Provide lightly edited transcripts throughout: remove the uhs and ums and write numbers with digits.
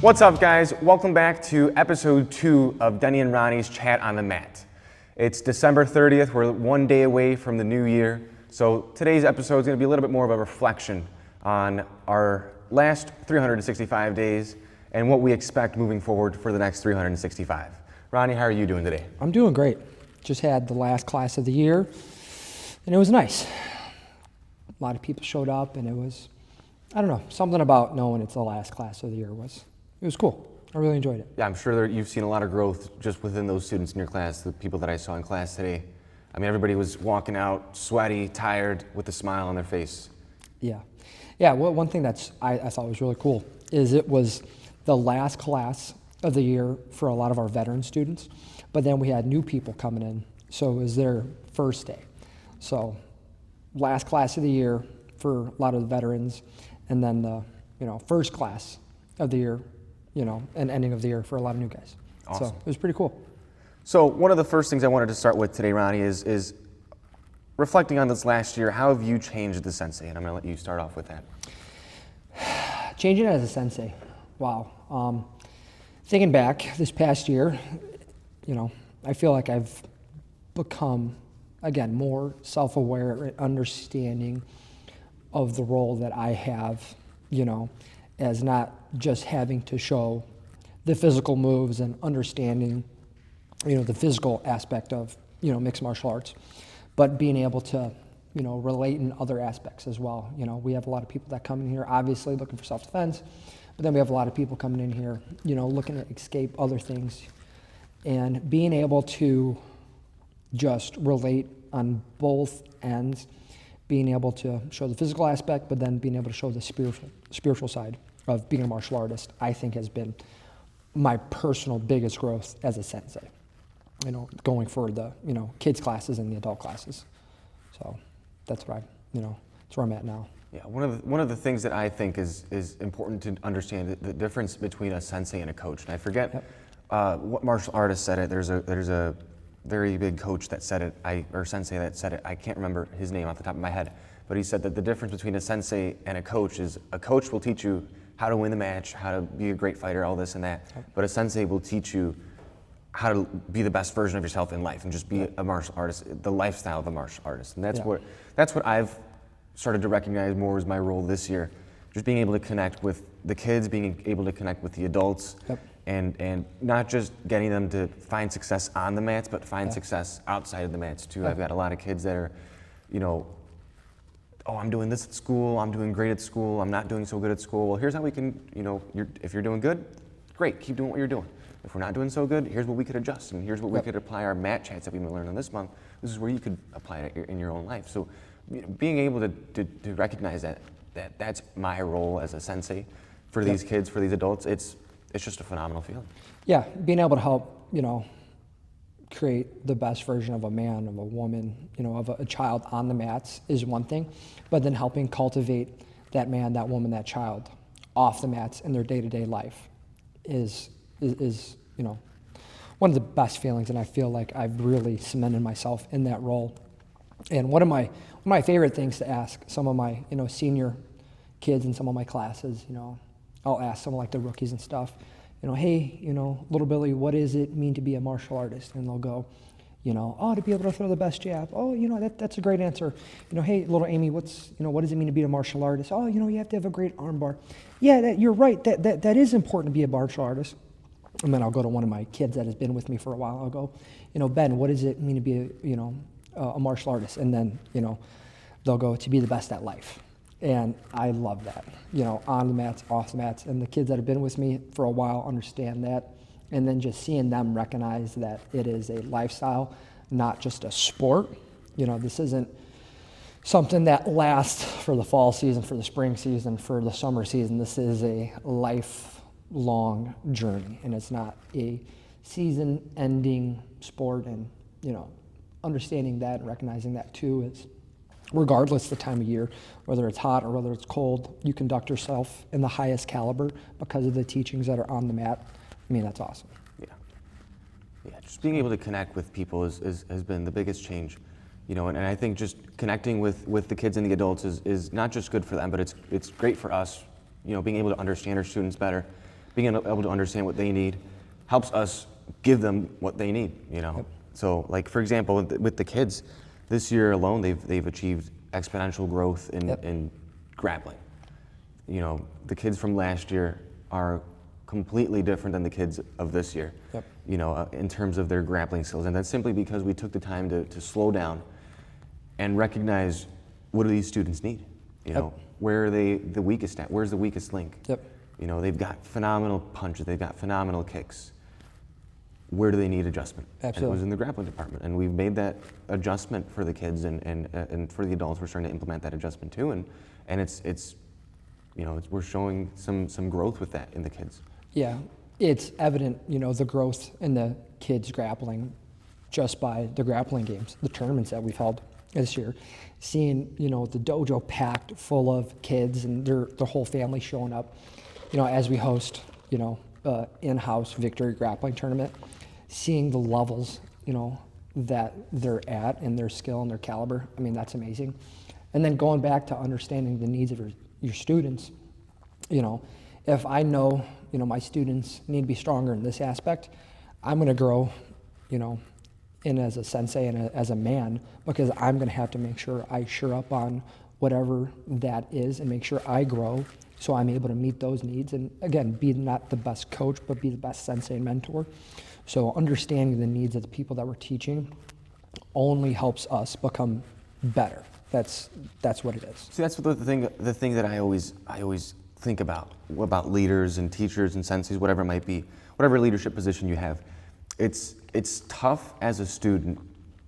What's up, guys? Welcome back to episode 2 of Denny and Ronnie's Chat on the Mat. It's December 30th. We're one day away from the new year. So today's episode is going to be a little bit more of a reflection on our last 365 days and what we expect moving forward for the next 365. Ronnie, how are you doing today? I'm doing great. Just had the last class of the year, and it was nice. A lot of people showed up, and it was, I don't know, something about knowing it's the last class of the year it was cool. I really enjoyed it. Yeah, I'm sure you've seen a lot of growth just within those students in your class, the people that I saw in class today. I mean, everybody was walking out sweaty, tired, with a smile on their face. Yeah. Well, one thing I thought was really cool is it was the last class of the year for a lot of our veteran students, but then we had new people coming in, so it was their first day. So last class of the year for a lot of the veterans, and then the first class of the year, and ending of the year for a lot of new guys. Awesome. So it was pretty cool. So one of the first things I wanted to start with today, Ronnie, is reflecting on this last year. How have you changed the sensei? And I'm going to let you start off with that. Changing as a sensei, wow. Thinking back this past year, I feel like I've become, again, more self-aware and understanding of the role that I have, as not just having to show the physical moves and understanding, the physical aspect of, mixed martial arts, but being able to, relate in other aspects as well. We have a lot of people that come in here, obviously looking for self-defense, but then we have a lot of people coming in here, looking to escape other things, and being able to just relate on both ends, being able to show the physical aspect, but then being able to show the spiritual side of being a martial artist, I think has been my personal biggest growth as a sensei, going for the, kids classes and the adult classes. So that's what that's where I'm at now. Yeah, one of the things that I think is important to understand the difference between a sensei and a coach. And I forget what martial artist said it. There's a very big coach that said it, or sensei that said it. I can't remember his name off the top of my head, but he said that the difference between a sensei and a coach is a coach will teach you how to win the match, how to be a great fighter, all this and that. But a sensei will teach you how to be the best version of yourself in life and just be a martial artist, the lifestyle of a martial artist. And that's what I've started to recognize more as my role this year. Just being able to connect with the kids, being able to connect with the adults, and not just getting them to find success on the mats, but find success outside of the mats too. I've got a lot of kids that are, oh, I'm doing this at school, I'm doing great at school, I'm not doing so good at school. Well, here's how we can, if you're doing good, great, keep doing what you're doing. If we're not doing so good, here's what we could adjust, and here's what we could apply our mat chats that we've been learning this month. This is where you could apply it in your own life. So being able to recognize that's my role as a sensei for these kids, for these adults, it's just a phenomenal feeling. Yeah, being able to help, create the best version of a man, of a woman, of a child on the mats is one thing, but then helping cultivate that man, that woman, that child off the mats in their day-to-day life is one of the best feelings, and I feel like I've really cemented myself in that role. And one of my favorite things to ask some of my senior kids in some of my classes, I'll ask some of like the rookies and stuff, hey, little Billy, what does it mean to be a martial artist? And they'll go, oh, to be able to throw the best jab. Oh, that's a great answer. Hey, little Amy, what does it mean to be a martial artist? Oh, you have to have a great armbar. Yeah, you're right. That is important to be a martial artist. And then I'll go to one of my kids that has been with me for a while. I'll go, Ben, what does it mean to be a martial artist? And then, they'll go to be the best at life. And I love that, on the mats, off the mats. And the kids that have been with me for a while understand that. And then just seeing them recognize that it is a lifestyle, not just a sport. This isn't something that lasts for the fall season, for the spring season, for the summer season. This is a lifelong journey, and it's not a season-ending sport. And, understanding that and recognizing that too is, regardless the time of year, whether it's hot or whether it's cold, you conduct yourself in the highest caliber because of the teachings that are on the mat. I mean, that's awesome. Yeah, just being able to connect with people has been the biggest change. And I think just connecting with the kids and the adults is not just good for them, but it's great for us, being able to understand our students better, being able to understand what they need helps us give them what they need, you know? Yep. So like, for example, with the kids, this year alone, they've achieved exponential growth in grappling. You know, the kids from last year are completely different than the kids of this year, Yep. you know, in terms of their grappling skills. And that's simply because we took the time to slow down and recognize, what do these students need? You know, where are they the weakest at? Where's the weakest link? Yep. You know, they've got phenomenal punches, they've got phenomenal kicks. Where do they need adjustment? Absolutely. And it was in the grappling department. And we've made that adjustment for the kids, and for the adults, we're starting to implement that adjustment too. And it's you know, we're showing some growth with that in the kids. Yeah, it's evident, you know, the growth in the kids grappling just by the grappling games, the tournaments that we've held this year. Seeing, you know, the dojo packed full of kids and their whole family showing up, you know, as we host, you know, in-house victory grappling tournament. Seeing the levels, you know, that they're at and their skill and their caliber, I mean, that's amazing. And then going back to understanding the needs of your students, you know, if I know, you know, my students need to be stronger in this aspect, I'm going to grow, you know, in as a sensei and as a man, because I'm going to have to make sure I sure up on whatever that is and make sure I grow so I'm able to meet those needs. And again, be not the best coach, but be the best sensei and mentor. So understanding the needs of the people that we're teaching only helps us become better. That's what it is. See, that's the thing that I always think about leaders and teachers and senseis, whatever it might be, whatever leadership position you have. It's tough as a student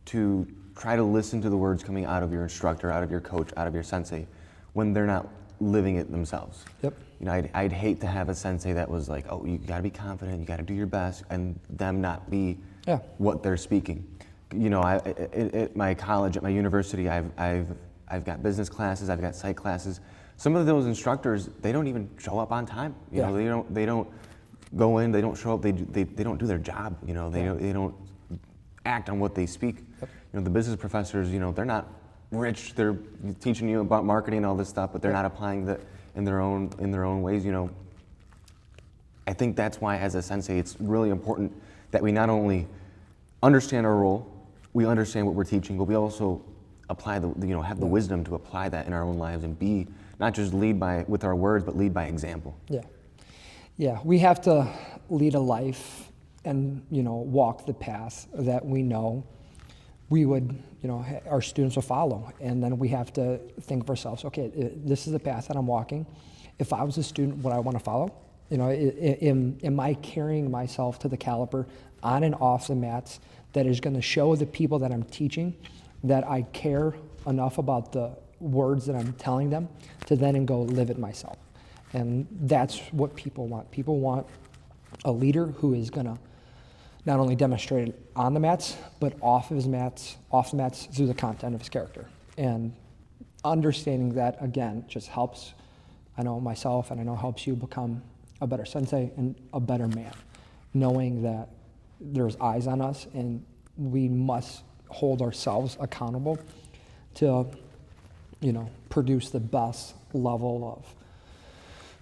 to try to listen to the words coming out of your instructor, out of your coach, out of your sensei, when they're not living it themselves. Yep. You know, I'd hate to have a sensei that was like, oh, you got to be confident, you got to do your best, and them not be what they're speaking. You know, at my college, at my university, I've got business classes, I've got psych classes. Some of those instructors, they don't even show up on time. You know, they don't go in, they don't show up, they don't do their job. You know, they don't act on what they speak. Yep. You know, the business professors, you know, they're not rich. They're teaching you about marketing and all this stuff, but they're not applying that in their own ways. You know, I think that's why, as a sensei, it's really important that we not only understand our role, we understand what we're teaching, but we also apply have the wisdom to apply that in our own lives and be not just lead with our words, but lead by example. Yeah, we have to lead a life and, you know, walk the path that we know we would, you know, our students will follow. And then we have to think of ourselves, okay, this is the path that I'm walking. If I was a student, would I want to follow? You know, am I carrying myself to the caliber on and off the mats that is going to show the people that I'm teaching that I care enough about the words that I'm telling them to then go live it myself? And that's what people want. People want a leader who is going to not only demonstrate it on the mats, but off the mats through the content of his character. And understanding that, again, just helps, I know myself, and I know helps you become a better sensei and a better man. Knowing that there's eyes on us and we must hold ourselves accountable to, you know, produce the best level of,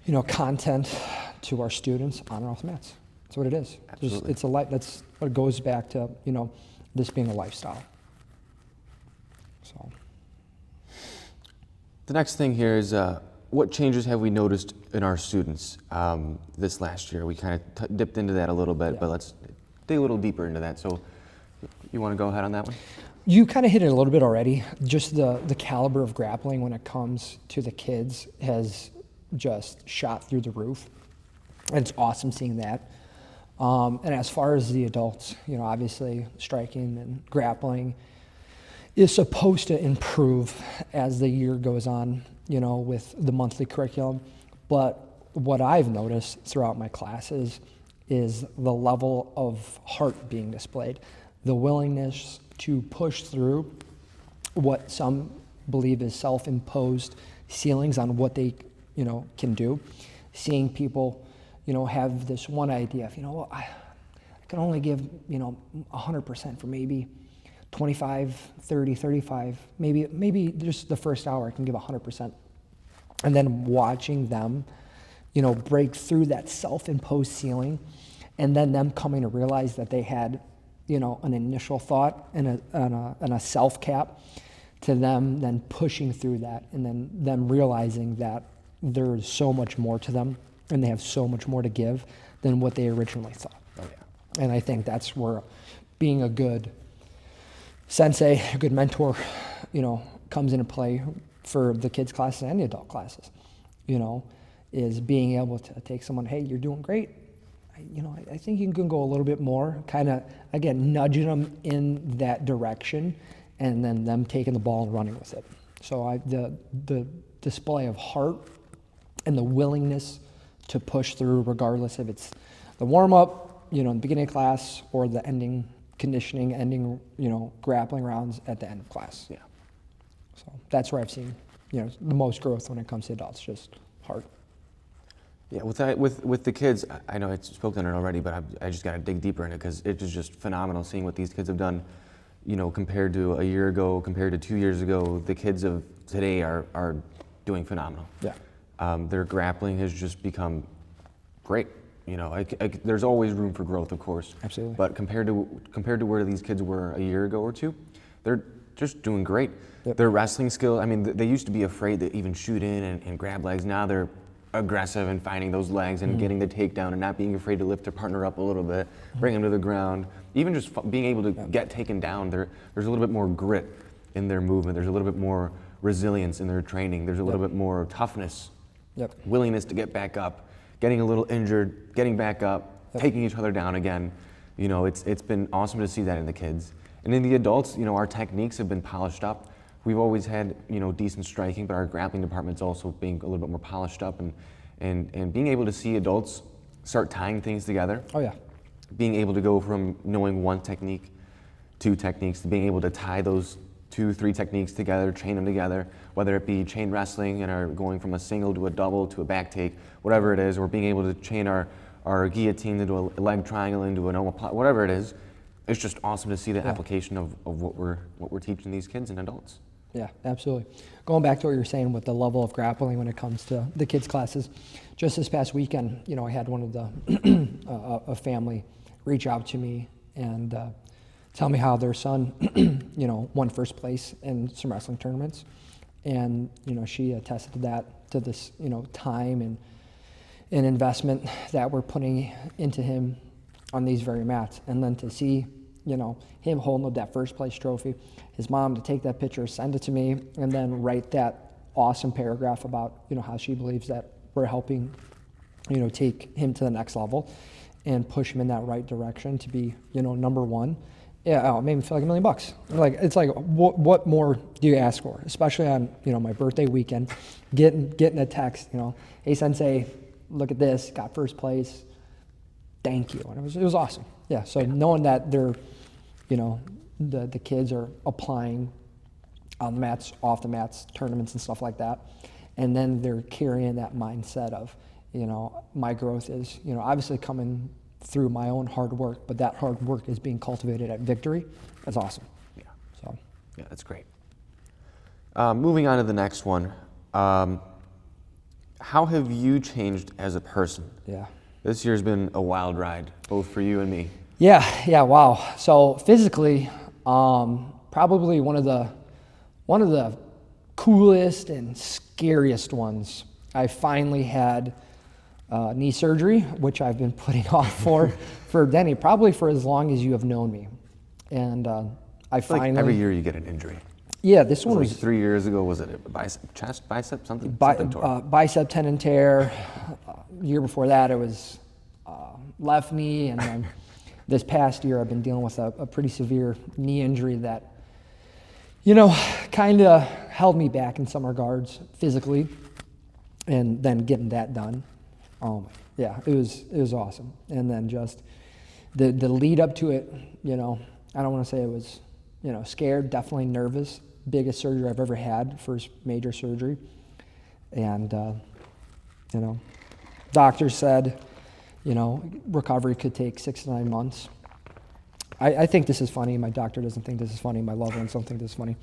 you know, content to our students on and off the mats. That's what it is. Absolutely. It's a life. That's what goes back to, you know, this being a lifestyle. So. The next thing here is what changes have we noticed in our students this last year? We kind of dipped into that a little bit, but let's dig a little deeper into that. So you want to go ahead on that one? You kind of hit it a little bit already. Just the caliber of grappling when it comes to the kids has just shot through the roof. And it's awesome seeing that. And as far as the adults, you know, obviously striking and grappling is supposed to improve as the year goes on, you know, with the monthly curriculum. But what I've noticed throughout my classes is the level of heart being displayed, the willingness to push through what some believe is self-imposed ceilings on what they, you know, can do. Seeing people, you know, have this one idea of, you know, I can only give, you know, 100% for maybe 25, 30, 35, maybe just the first hour I can give 100%. And then watching them, break through that self-imposed ceiling, and then them coming to realize that they had, an initial thought and a self-cap, to them then pushing through that, and then them realizing that there's so much more to them and they have so much more to give than what they originally thought. Oh, yeah. And I think that's where being a good sensei, a good mentor, comes into play for the kids classes and the adult classes, is being able to take someone, hey, you're doing great. I think you can go a little bit more, kind of, again, nudging them in that direction, and then them taking the ball and running with it. So the display of heart and the willingness to push through, regardless if it's the warm-up, in the beginning of class, or the ending conditioning, grappling rounds at the end of class. Yeah. So that's where I've seen, the most growth when it comes to adults, just heart. Yeah, with the kids, I know I spoke on it already, but I just got to dig deeper in it, because it is just phenomenal seeing what these kids have done, compared to a year ago, compared to 2 years ago. The kids of today are doing phenomenal. Yeah. Their grappling has just become great. There's always room for growth, of course. Absolutely. But compared to where these kids were a year ago or two, they're just doing great. Yep. Their wrestling skill, they used to be afraid to even shoot in and grab legs. Now they're aggressive and finding those legs and getting the takedown and not being afraid to lift their partner up a little bit, bring them to the ground. Even just being able to get taken down, there's a little bit more grit in their movement. There's a little bit more resilience in their training. There's a little bit more toughness, willingness to get back up, getting a little injured, getting back up, taking each other down again. It's been awesome to see that in the kids. And in the adults, our techniques have been polished up. We've always had, decent striking, but our grappling department's also being a little bit more polished up, and being able to see adults start tying things together. Oh, yeah. Being able to go from knowing one technique, 2 techniques, to being able to tie those 2, 3 techniques together, chain them together, whether it be chain wrestling and are going from a single to a double to a back take, whatever it is, or being able to chain our guillotine into a leg triangle into an omoplata, whatever it is. It's just awesome to see the application of what we're teaching these kids and adults. Yeah, absolutely. Going back to what you were saying with the level of grappling when it comes to the kids' classes, just this past weekend, I had one of the a family reach out to me and tell me how their son, won first place in some wrestling tournaments, and she attested to this, time and investment that we're putting into him on these very mats, and then to see him holding up that first place trophy, his mom to take that picture, send it to me, and then write that awesome paragraph about, how she believes that we're helping, take him to the next level and push him in that right direction to be, number one. Yeah, it made me feel like $1 million. It's like, what more do you ask for? Especially on, my birthday weekend, getting a text, hey sensei, look at this, got first place, thank you. And it was awesome. Yeah, so knowing that they're, the kids are applying on the mats, off the mats, tournaments and stuff like that, and then they're carrying that mindset of, my growth is, obviously coming through my own hard work, but that hard work is being cultivated at victory. That's awesome. Yeah. So. Yeah, that's great. Moving on to the next one. How have you changed as a person? Yeah. This year's been a wild ride, both for you and me. Yeah, wow. So physically, probably one of the coolest and scariest ones. I finally had knee surgery, which I've been putting off for Denny, probably for as long as you have known me. And I finally, like every year you get an injury. Yeah, this one was 3 years ago. Was it a bicep, chest, bicep, something? Bicep tendon tear. Year before that, it was left knee, and then this past year, I've been dealing with a pretty severe knee injury that, kind of held me back in some regards physically, and then getting that done. Yeah, it was awesome. And then just the lead up to it, I don't want to say it was, scared, definitely nervous. Biggest surgery I've ever had, first major surgery. And, doctors said, recovery could take 6 to 9 months. I think this is funny. My doctor doesn't think this is funny. My loved ones don't think this is funny.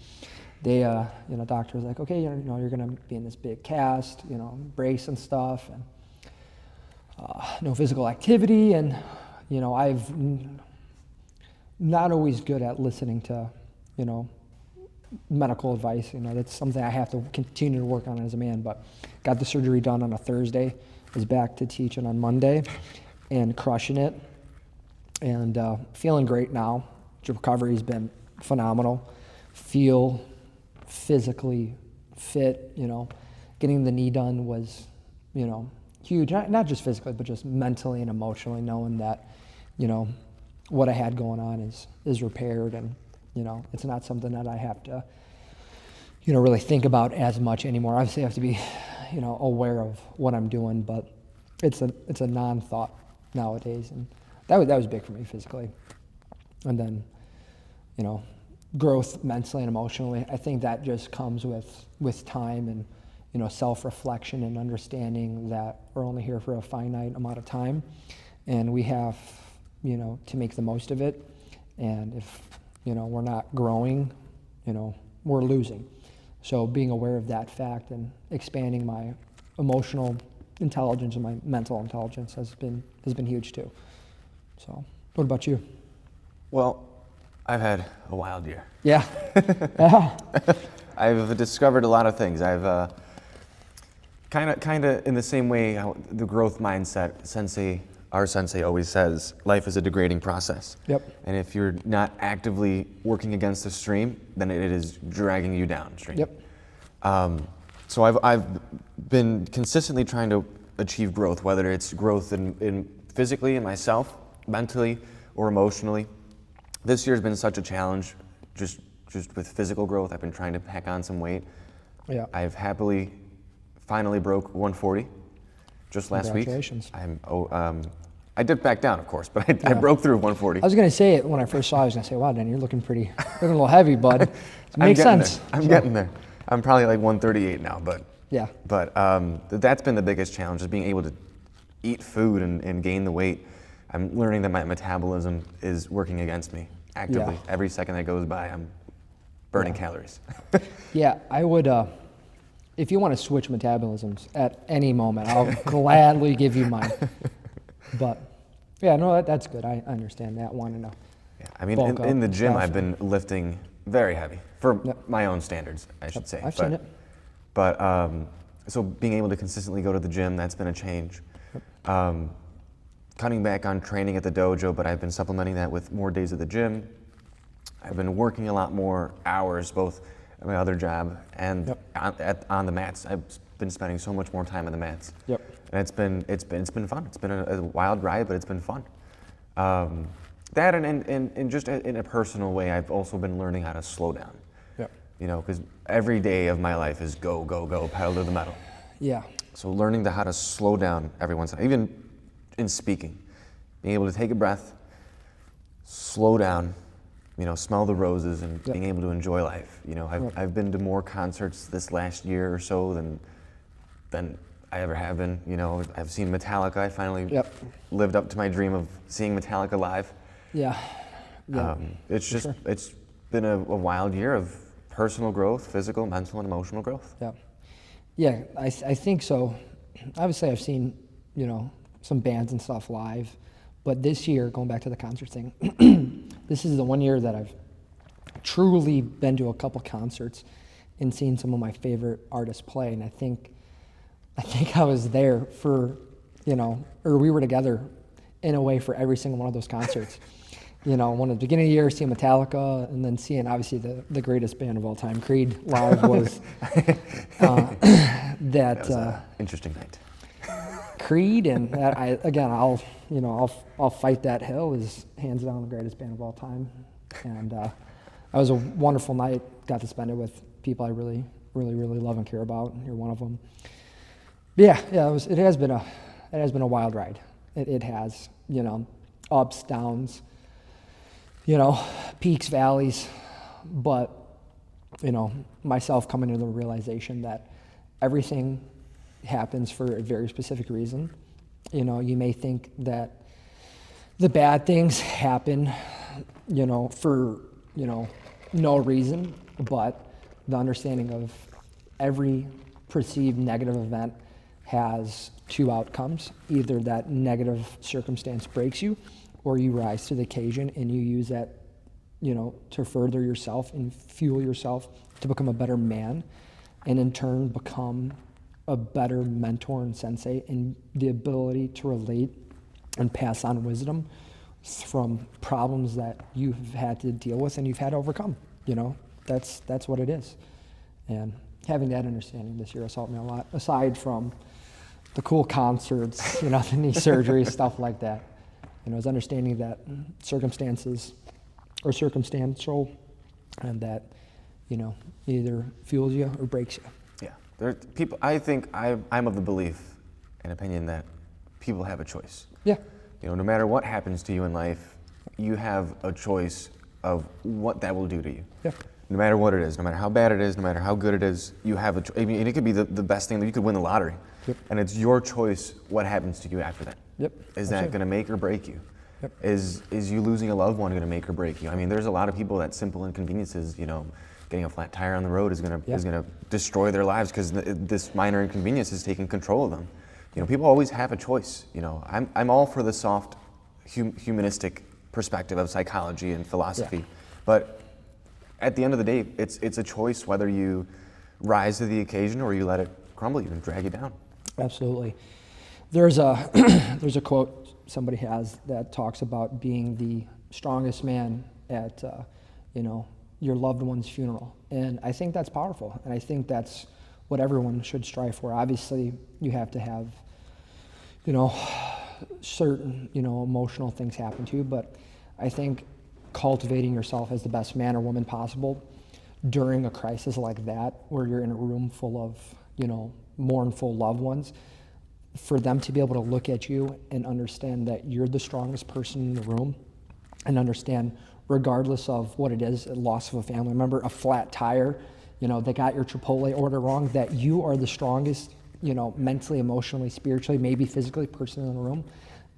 They, doctor's like, okay, you're going to be in this big cast, brace and stuff. And no physical activity, and I've not always good at listening to medical advice. That's something I have to continue to work on as a man. But got the surgery done on a Thursday, was back to teaching on Monday, and crushing it, and feeling great now. The recovery's been phenomenal. Feel physically fit. Getting the knee done was huge. Not just physically, but just mentally and emotionally, knowing that what I had going on is repaired, and it's not something that I have to really think about as much anymore. Obviously I have to be aware of what I'm doing, but it's a non-thought nowadays, and that was big for me physically. And then growth mentally and emotionally, I think that just comes with time and self-reflection and understanding that we're only here for a finite amount of time, and we have to make the most of it. And if we're not growing, we're losing. So being aware of that fact and expanding my emotional intelligence and my mental intelligence has been huge too. So what about you? Well, I've had a wild year. Yeah. Yeah. I've discovered a lot of things. I've kind of in the same way how the growth mindset our sensei always says, life is a degrading process. Yep. And if you're not actively working against the stream, then it is dragging you downstream. Yep. So I've been consistently trying to achieve growth, whether it's growth in physically in myself, mentally, or emotionally. This year's been such a challenge, just with physical growth. I've been trying to pack on some weight. Yeah. I've finally broke 140 just last week. Congratulations. I dipped back down, of course, but I broke through 140. I was going to say it when I first saw you. I was going to say, wow, Dan, you're looking a little heavy, bud. It makes sense. I'm getting there. I'm probably like 138 now, but yeah. But that's been the biggest challenge, is being able to eat food and gain the weight. I'm learning that my metabolism is working against me actively. Yeah. Every second that goes by, I'm burning calories. Yeah, I would, if you want to switch metabolisms at any moment, I'll gladly give you mine. But yeah, no, that's good. I understand that, wanting to Yeah, I mean, bulk in the up gym, stuff. I've been lifting very heavy for my own standards, I should say. I've seen it. But so being able to consistently go to the gym, that's been a change. Cutting back on training at the dojo, but I've been supplementing that with more days at the gym. I've been working a lot more hours, both at my other job and on the mats. I've been spending so much more time on the mats. Yep. And it's been fun. It's been a wild ride, but it's been fun. That and just in a personal way, I've also been learning how to slow down. Yep. Because every day of my life is go, go, go, pedal to the metal. Yeah. So learning how to slow down every once in a while, even in speaking, being able to take a breath, slow down, smell the roses, and being able to enjoy life. I've been to more concerts this last year or so than I ever have been. I've seen Metallica. I finally lived up to my dream of seeing Metallica live. Yeah. It's been a wild year of personal growth, physical, mental, and emotional growth. Yeah. Yeah, I think so. Obviously, I've seen, some bands and stuff live, but this year, going back to the concert thing, this is the one year that I've truly been to a couple concerts and seen some of my favorite artists play, and I think I was there for, or we were together in a way for every single one of those concerts. One at the beginning of the year, seeing Metallica, and then seeing obviously the greatest band of all time, Creed, live was That was an interesting night. Creed, and I'll fight that hill, is hands down the greatest band of all time. And it was a wonderful night. Got to spend it with people I really, really, really love and care about. And you're one of them. But it has been a wild ride. It has, ups, downs, peaks, valleys, but myself coming to the realization that everything happens for a very specific reason. You may think that the bad things happen, for, no reason, but the understanding of every perceived negative event has two outcomes. Either that negative circumstance breaks you, or you rise to the occasion and you use that, to further yourself and fuel yourself to become a better man, and in turn become a better mentor and sensei, and the ability to relate and pass on wisdom from problems that you've had to deal with and you've had to overcome. That's what it is. And having that understanding this year has helped me a lot, aside from the cool concerts, the knee surgery, stuff like that. Is understanding that circumstances are circumstantial, and that, either fuels you or breaks you. Yeah, there are people. I think I'm of the belief and opinion that people have a choice. Yeah. No matter what happens to you in life, you have a choice of what that will do to you. Yeah. No matter what it is, no matter how bad it is, no matter how good it is, you have a choice. And it could be the best thing, that you could win the lottery. Yep. And it's your choice what happens to you after that. Yep. Is that going to make or break you? Yep. Is you losing a loved one going to make or break you? I mean, there's a lot of people that simple inconveniences, getting a flat tire on the road is going to destroy their lives because this minor inconvenience is taking control of them. People always have a choice. I'm all for the soft, humanistic perspective of psychology and philosophy, Yeah. but at the end of the day, it's a choice whether you rise to the occasion or you let it crumble you and drag you down. Absolutely. There's a there's a quote somebody has that talks about being the strongest man at your loved one's funeral, and I think that's powerful, and I think that's what everyone should strive for. Obviously, you have to have certain emotional things happen to you, but I think cultivating yourself as the best man or woman possible during a crisis like that, where you're in a room full of mournful loved ones, for them to be able to look at you and understand that you're the strongest person in the room, and understand, regardless of what it is, a loss of a family member, a flat tire, they got your Chipotle order wrong, that you are the strongest, mentally, emotionally, spiritually, maybe physically person in the room,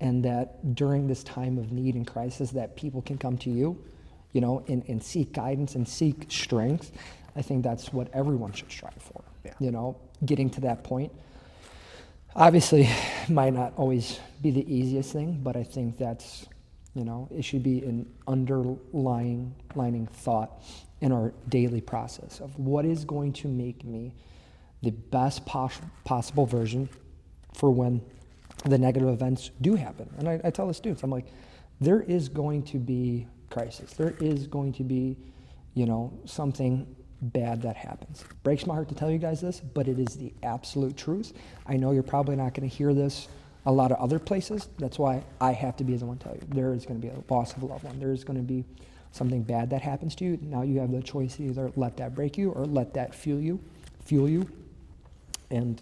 and that during this time of need and crisis that people can come to you, and seek guidance and seek strength. I think that's what everyone should strive for. Yeah. Getting to that point. Obviously, might not always be the easiest thing, but I think that's, it should be an underlying thought in our daily process of what is going to make me the best possible version for when the negative events do happen. And I tell the students, I'm like, there is going to be crisis. There is going to be, something bad that happens. It breaks my heart to tell you guys this, but it is the absolute truth. I know you're probably not going to hear this a lot of other places. That's why I have to be the one to tell you. There is going to be a loss of a loved one. There is going to be something bad that happens to you. Now you have the choice to either let that break you or let that fuel you. And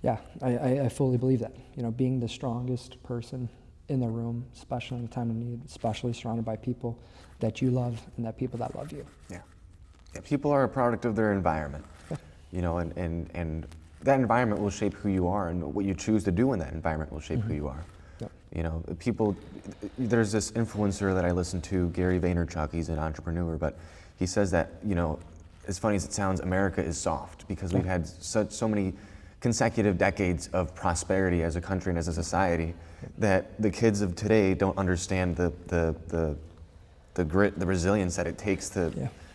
yeah, I fully believe that. Being the strongest person in the room, especially in a time of need, especially surrounded by people that you love and that people that love you. Yeah. People are a product of their environment, and that environment will shape who you are, and what you choose to do in that environment will shape who you are. Yep. People, there's this influencer that I listen to, Gary Vaynerchuk, he's an entrepreneur, but he says that, as funny as it sounds, America is soft because we've had so many consecutive decades of prosperity as a country and as a society that the kids of today don't understand the grit, the resilience that it takes to,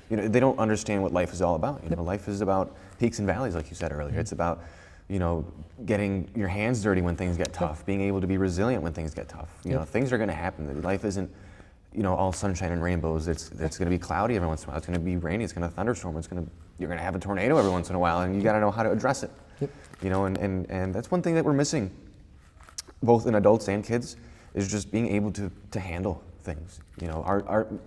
they don't understand what life is all about. Life is about peaks and valleys, like you said earlier. It's about, getting your hands dirty when things get tough, being able to be resilient when things get tough. Things are going to happen. Life isn't, all sunshine and rainbows. It's going to be cloudy every once in a while. It's going to be rainy. It's going to thunderstorm. You're going to have a tornado every once in a while, and you got to know how to address it. Yep. And that's one thing that we're missing, both in adults and kids, is just being able to handle things.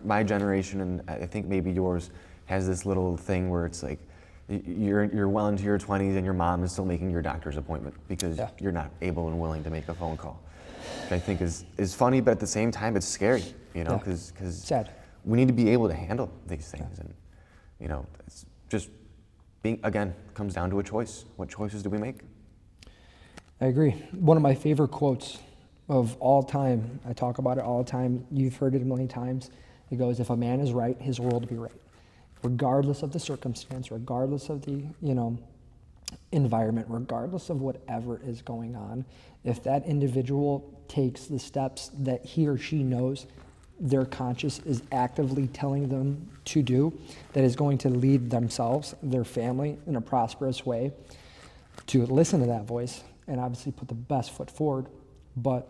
My generation, and I think maybe yours, has this little thing where it's like you're well into your 20s and your mom is still making your doctor's appointment because you're not able and willing to make a phone call. Which I think is funny, but at the same time it's scary, because sad. We need to be able to handle these things, and it's just comes down to a choice. What choices do we make? I agree. One of my favorite quotes of all time, I talk about it all the time, you've heard it a million times. It goes, if a man is right, his world will be right. Regardless of the circumstance, regardless of the, environment, regardless of whatever is going on, if that individual takes the steps that he or she knows their conscience is actively telling them to do, that is going to lead themselves, their family, in a prosperous way, to listen to that voice and obviously put the best foot forward. But,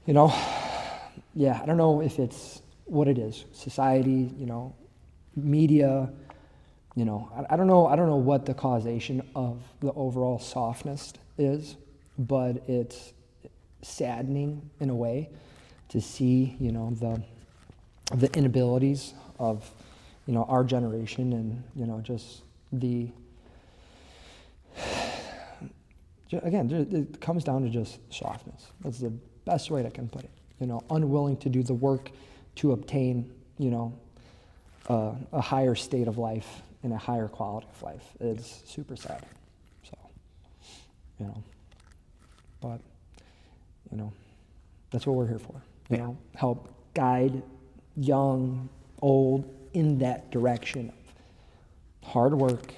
yeah, I don't know if it's what it is, society, media, I don't know what the causation of the overall softness is, but it's saddening in a way to see, the inabilities of, our generation, and, just the, again, it comes down to just softness. That's the best way I can put it. Unwilling to do the work to obtain, a higher state of life and a higher quality of life. It's super sad. So, but, that's what we're here for. Help guide young, old in that direction of hard work,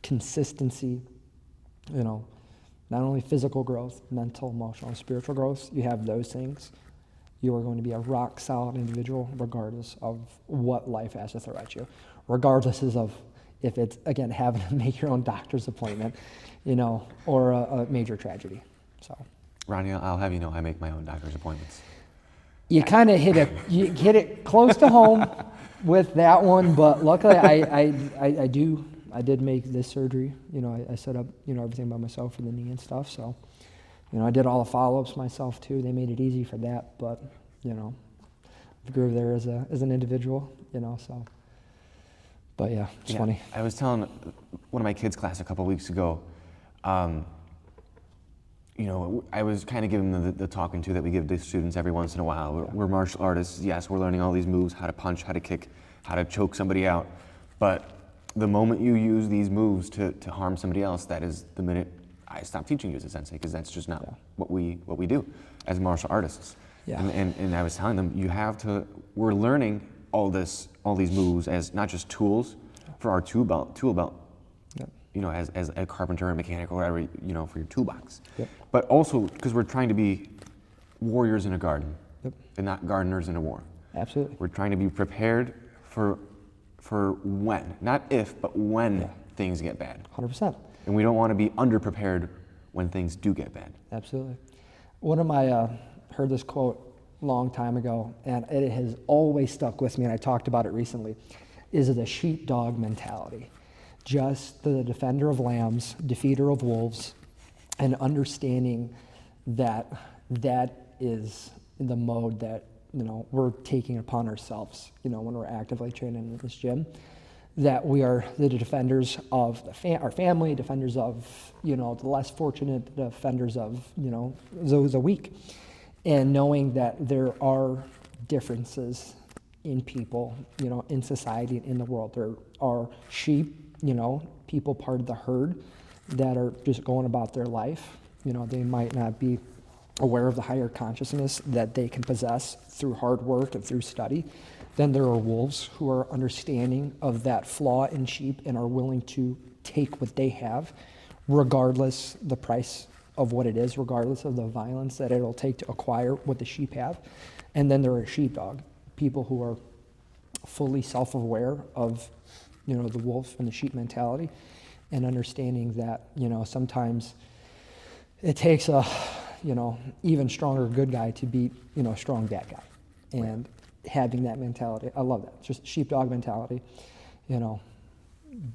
consistency, not only physical growth, mental, emotional, spiritual growth. You have those things, you are going to be a rock solid individual regardless of what life has to throw at you, regardless of if it's, again, having to make your own doctor's appointment, or a major tragedy. So, Ronnie, I'll have you know I make my own doctor's appointments. you kind of hit it close to home with that one, but luckily I did make this surgery. I set up, everything by myself for the knee and stuff. So, I did all the follow-ups myself too. They made it easy for that, but, I grew there as an individual, so. But yeah, it's funny. I was telling one of my kids' class a couple weeks ago, I was kind of giving them the talking to that we give to students every once in a while. We're martial artists. Yes, we're learning all these moves, how to punch, how to kick, how to choke somebody out. But the moment you use these moves to harm somebody else, that is the minute I stop teaching you as a sensei, because that's just not what we do as martial artists. Yeah. And I was telling them, we're learning all these moves as not just tools for our tool belt, Yep. as a carpenter or mechanic or whatever, for your toolbox. Yep. But also because we're trying to be warriors in a garden, Yep. and not gardeners in a war. Absolutely. We're trying to be prepared for when, not if, but when things get bad. 100%. And we don't want to be underprepared when things do get bad. Absolutely. One of my, heard this quote a long time ago, and it has always stuck with me, and I talked about it recently, is the sheepdog mentality. Just the defender of lambs, defeater of wolves, and understanding that is the mode that, we're taking upon ourselves, when we're actively training in this gym, that we are the defenders of our family, defenders of, the less fortunate, defenders of, those weak. And knowing that there are differences in people, in society and in the world. There are sheep, people part of the herd that are just going about their life. They might not be aware of the higher consciousness that they can possess through hard work and through study. Then there are wolves who are understanding of that flaw in sheep and are willing to take what they have, regardless the price of what it is, regardless of the violence that it'll take to acquire what the sheep have. And then there are sheepdog, people who are fully self-aware of, the wolf and the sheep mentality, and understanding that, sometimes it takes a, even stronger good guy to beat, a strong bad guy. And having that mentality, I love that. It's just sheepdog mentality,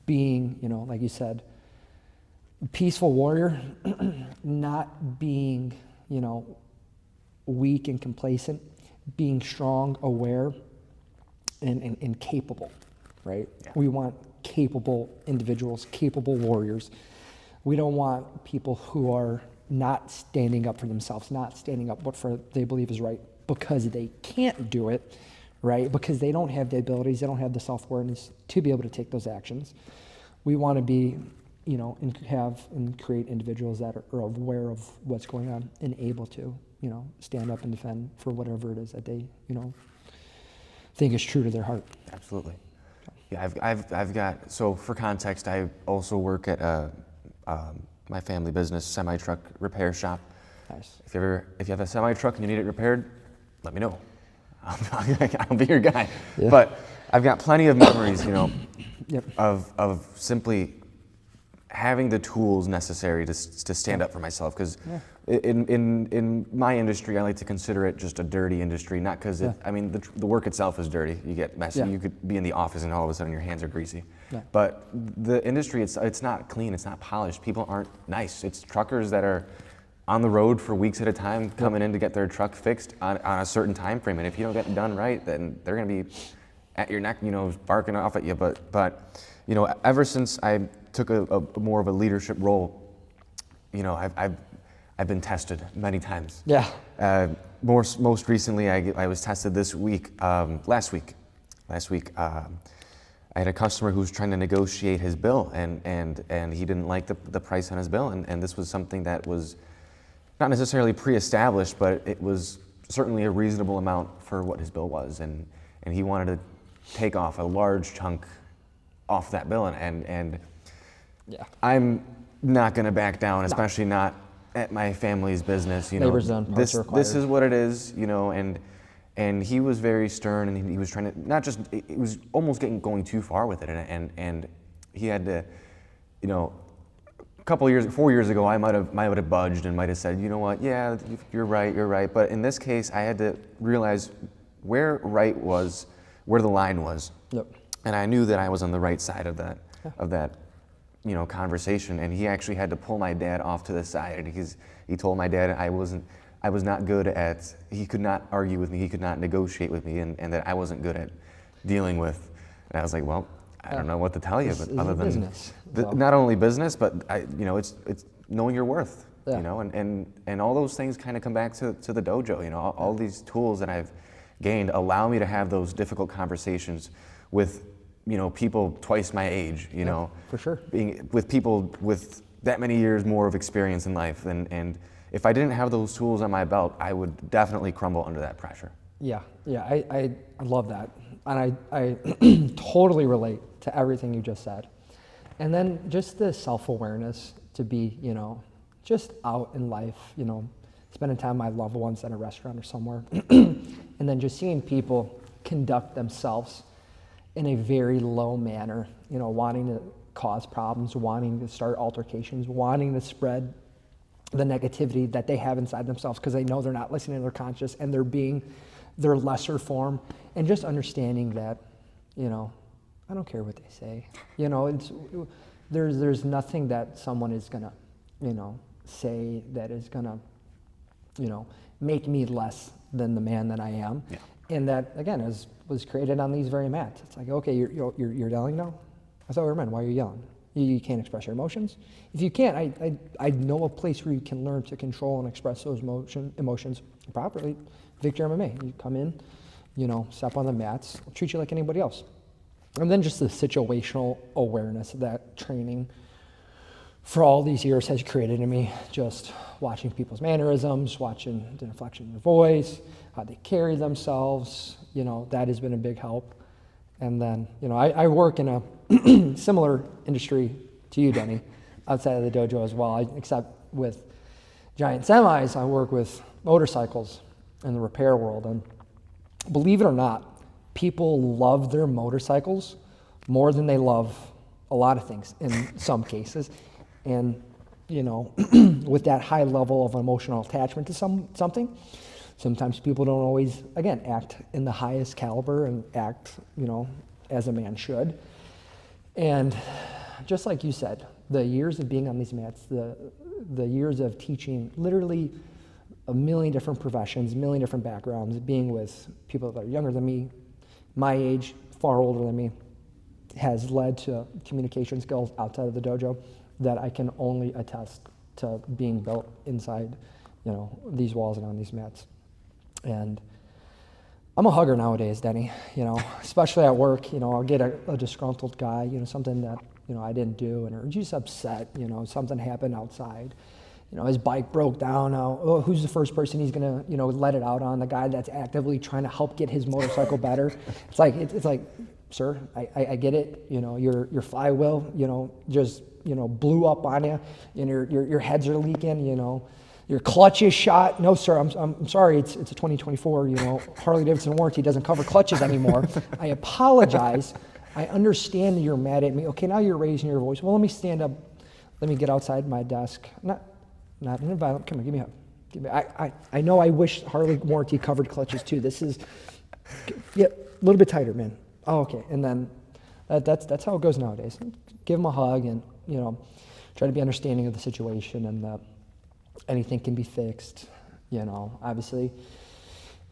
being, like you said, peaceful warrior, not being, weak and complacent, being strong, aware, and capable, right? Yeah. We want capable individuals, capable warriors. We don't want people who are not standing up for themselves, not standing up what they believe is right because they can't do it, right? Because they don't have the abilities, they don't have the self-awareness to be able to take those actions. We want to be, and have and create individuals that are aware of what's going on and able to, stand up and defend for whatever it is that they, think is true to their heart. Absolutely. Yeah, I've got, so for context, I also work at my family business, semi-truck repair shop. Nice. If you have a semi-truck and you need it repaired, let me know. I'll be your guy. Yeah. But I've got plenty of memories, Yep. of simply having the tools necessary to stand up for myself. Because in my industry, I like to consider it just a dirty industry. Not because I mean the work itself is dirty. You get messy. Yeah. You could be in the office and all of a sudden your hands are greasy. Yeah. But the industry, it's not clean. It's not polished. People aren't nice. It's truckers that are on the road for weeks at a time, coming in to get their truck fixed on a certain time frame. And if you don't get it done right, then they're going to be at your neck, barking off at you. But ever since I took a more of a leadership role, I've been tested many times. Yeah. Most recently, I was tested this week. Last week, I had a customer who was trying to negotiate his bill, and he didn't like the price on his bill, and this was something that was not necessarily pre-established, but it was certainly a reasonable amount for what his bill was, and he wanted to take off a large chunk off that bill, and Yeah. I'm not going to back down, especially not at my family's business. Labor's done, parts are This required. is what it is, and he was very stern, and he was trying to it was almost going too far with it, and he had to, couple years, 4 years ago, I might have budged and might have said, you know what, yeah, you're right. But in this case, I had to realize where the line was. Yep. And I knew that I was on the right side of that conversation. And he actually had to pull my dad off to the side because he told my dad I was not good at, he could not argue with me, he could not negotiate with me, and that I wasn't good at dealing with. And I was like, well, I don't know what to tell you, This but is other a than business, so. not only business, but it's knowing your worth, Yeah. and all those things kind of come back to the dojo. All these tools that I've gained allow me to have those difficult conversations with people twice my age. For sure. Being with people with that many years more of experience in life, and if I didn't have those tools on my belt, I would definitely crumble under that pressure. Yeah, I love that. And I totally relate to everything you just said. And then just the self-awareness to be, just out in life, spending time with my loved ones at a restaurant or somewhere. And then just seeing people conduct themselves in a very low manner, wanting to cause problems, wanting to start altercations, wanting to spread the negativity that they have inside themselves because they know they're not listening to their conscious and they're being their lesser form, and just understanding that, I don't care what they say. There's nothing that someone is gonna, say that is gonna, make me less than the man that I am. Yeah. And that again was created on these very mats. It's like, okay, you're yelling now? I thought we were men. Why are you yelling? You can't express your emotions. If you can't, I know a place where you can learn to control and express those emotions properly. Victor MMA, you come in, step on the mats, treat you like anybody else. And then just the situational awareness that training for all these years has created in me, just watching people's mannerisms, watching the inflection of their voice, how they carry themselves, that has been a big help. And then, I work in a similar industry to you, Denny, outside of the dojo as well, except with giant semis, I work with motorcycles in the repair world. And believe it or not, people love their motorcycles more than they love a lot of things in some cases. And, with that high level of emotional attachment to something, sometimes people don't always, again, act in the highest caliber and act, as a man should. And just like you said, the years of being on these mats, the years of teaching literally a million different professions, a million different backgrounds, being with people that are younger than me, my age, far older than me, has led to communication skills outside of the dojo that I can only attest to being built inside, these walls and on these mats. And I'm a hugger nowadays, Denny, especially at work. I'll get a disgruntled guy, something that, I didn't do, or just upset, something happened outside. His bike broke down. Now, who's the first person he's gonna, let it out on? The guy that's actively trying to help get his motorcycle better. It's like sir, I get it. You know, your flywheel, you know, just, you know, blew up on you, and your heads are leaking, you know. Your clutch is shot. No, sir, I'm sorry. It's a 2024. You know, Harley Davidson warranty doesn't cover clutches anymore. I apologize. I understand that you're mad at me. Okay, now you're raising your voice. Well, let me stand up. Let me get outside my desk. Not in a violent. Come here, give me a hug. I know. I wish Harley warranty covered clutches too. This is, yeah, a little bit tighter, man. Oh, okay. And then that's how it goes nowadays. Give them a hug, and you know, try to be understanding of the situation, and anything can be fixed. You know, obviously,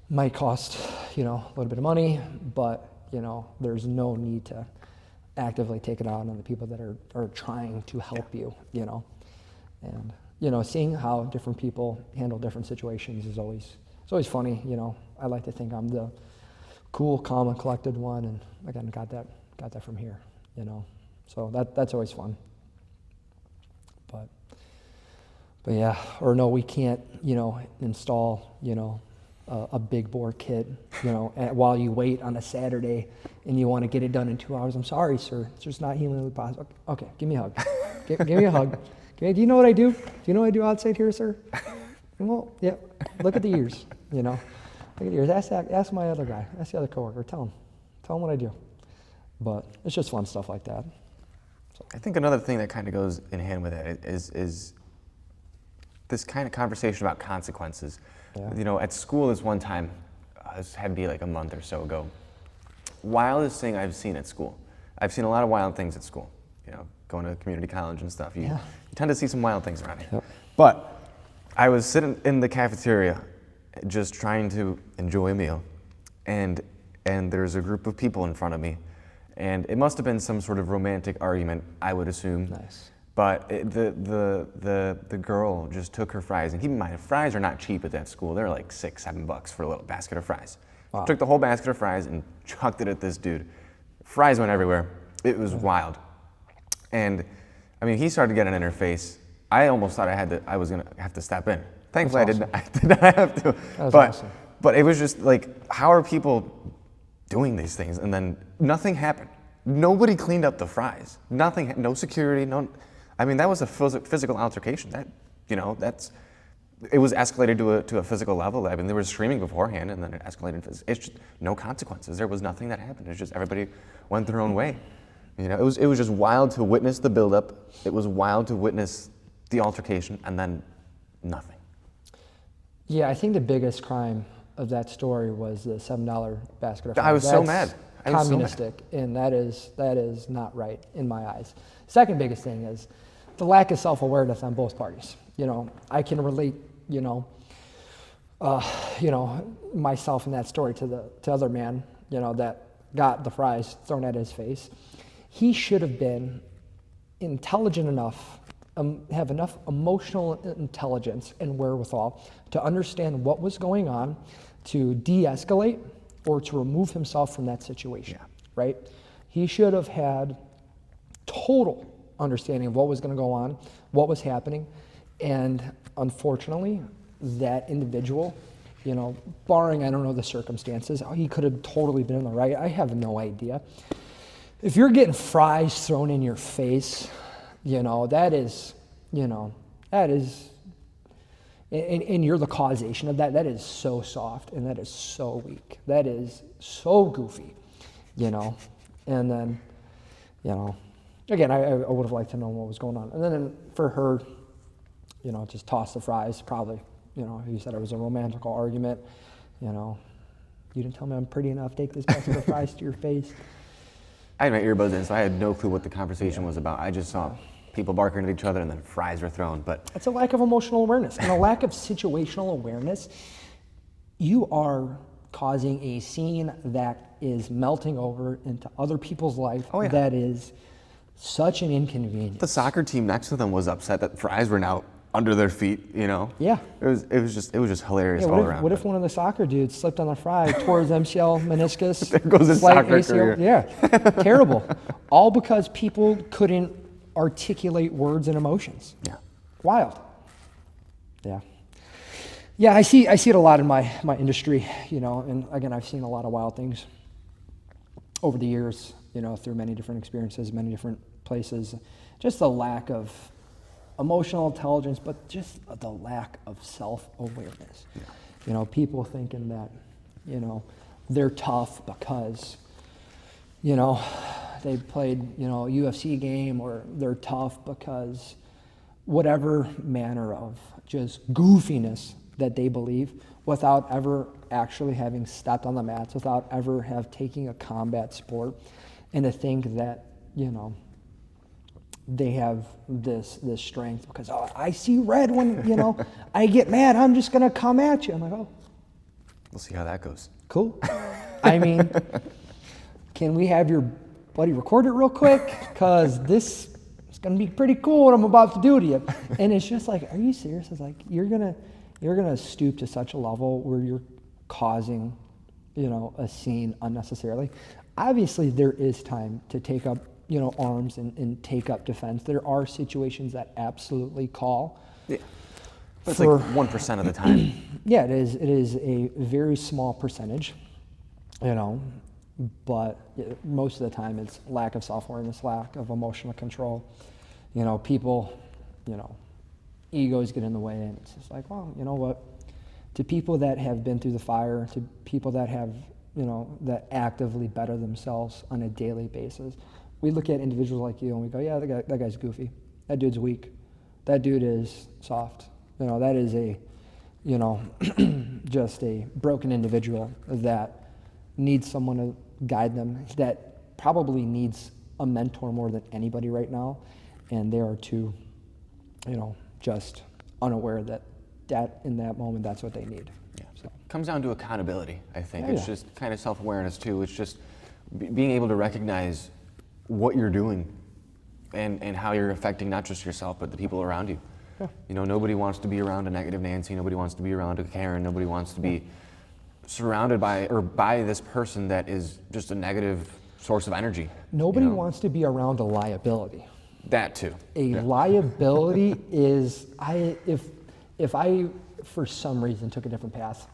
might cost, you know, a little bit of money, but you know, there's no need to actively take it out on the people that are trying to help you. You know, and you know, seeing how different people handle different situations is always funny. You know, I like to think I'm the cool, calm, and collected one, and again, got that from here. You know, so that's always fun. But yeah, or no, we can't, you know, install, you know, a big bore kit, you know, while you wait on a Saturday and you want to get it done in 2 hours. I'm sorry, sir. It's just not humanly possible. Okay, give me a hug. Give me a hug. Okay, do you know what I do? Do you know what I do outside here, sir? Well, yeah, look at the ears, you know. Look at the ears. Ask my other guy. Ask the other coworker. Tell him what I do. But it's just fun stuff like that. So. I think another thing that kind of goes in hand with it is this kind of conversation about consequences. Yeah. You know, at school this one time, this had to be like a month or so ago, wildest thing I've seen at school. I've seen a lot of wild things at school, you know, going to community college and stuff. You tend to see some wild things around here. Yep. But I was sitting in the cafeteria just trying to enjoy a meal, and there's a group of people in front of me, and it must have been some sort of romantic argument, I would assume. Nice. But the girl just took her fries, and keep in mind, fries are not cheap at that school. They're like $6-7 for a little basket of fries. Wow. Took the whole basket of fries and chucked it at this dude. Fries went everywhere. It was wild. And I mean, he started getting in her face. I almost thought I was gonna have to step in. Thankfully, awesome. I did not have to. That was awesome. But it was just like, how are people doing these things? And then nothing happened. Nobody cleaned up the fries. Nothing. No security. No. I mean, that was a physical altercation. That, you know, it was escalated to a physical level. I mean, they were screaming beforehand, and then it escalated. It's just no consequences. There was nothing that happened. It's just everybody went their own way. You know, it was just wild to witness the buildup. It was wild to witness the altercation, and then nothing. Yeah, I think the biggest crime of that story was the $7 basket of fries. I was so mad. Communistic, and that is not right in my eyes. Second biggest thing is the lack of self-awareness on both parties. You know, I can relate, you know, myself in that story to the other man, you know, that got the fries thrown at his face. He should have been intelligent enough, have enough emotional intelligence and wherewithal to understand what was going on, to de-escalate or to remove himself from that situation, right? He should have had total understanding of what was going to go on, what was happening, and unfortunately, that individual, you know, barring, I don't know the circumstances, he could have totally been in the right. I have no idea. If you're getting fries thrown in your face, you know, that is, and you're the causation of that. That is so soft, and that is so weak. That is so goofy, you know. And then, you know, again, I would have liked to know what was going on. And then for her, you know, just toss the fries, probably, you know, you said it was a romantical argument, you know. You didn't tell me I'm pretty enough, take this basket of fries to your face. I had my earbuds in, so I had no clue what the conversation was about. I just saw people barking at each other, and then fries were thrown. But it's a lack of emotional awareness and a lack of situational awareness. You are causing a scene that is melting over into other people's life. Oh, yeah. That is such an inconvenience. The soccer team next to them was upset that fries were now under their feet. You know. Yeah. It was just hilarious all around. What if one of the soccer dudes slipped on a fry, tore his MCL meniscus? There goes his soccer ACL. career. Yeah. Terrible. All because people couldn't articulate words and emotions. Yeah. Wild. Yeah. Yeah, I see it a lot in my industry, you know, and again, I've seen a lot of wild things over the years, through many different experiences, many different places, just the lack of emotional intelligence, but just the lack of self-awareness. Yeah. People thinking that, they're tough because, they played, a UFC game, or they're tough because whatever manner of just goofiness that they believe, without ever actually having stepped on the mats, without ever have taken a combat sport, and to think that, they have this strength because, oh, I see red when, I get mad, I'm just going to come at you. I'm like, oh. We'll see how that goes. Cool. I mean, can we have your buddy record it real quick? Because this is going to be pretty cool what I'm about to do to you. And it's just like, are you serious? It's like, you're gonna stoop to such a level where you're causing, a scene unnecessarily. Obviously, there is time to take up, arms and take up defense. There are situations that absolutely call. Yeah. But it's like 1% of the time. Yeah, it is. It is a very small percentage, but most of the time it's lack of self-awareness, lack of emotional control. People, egos get in the way, and it's just like, well, you know what? To people that have been through the fire, to people that have, that actively better themselves on a daily basis, we look at individuals like you and we go, yeah, that guy's goofy. That dude's weak. That dude is soft. That is a, just a broken individual that needs someone to guide them, that probably needs a mentor more than anybody right now, and they are too, just unaware that in that moment, that's what they need. Yeah. So. It comes down to accountability, I think. Yeah, it's just kind of self-awareness too. It's just being able to recognize what you're doing and how you're affecting not just yourself, but the people around you. Yeah. Nobody wants to be around a negative Nancy. Nobody wants to be around a Karen. Nobody wants to be surrounded by this person that is just a negative source of energy. Nobody wants to be around a liability. That too. Liability is, if I for some reason took a different path,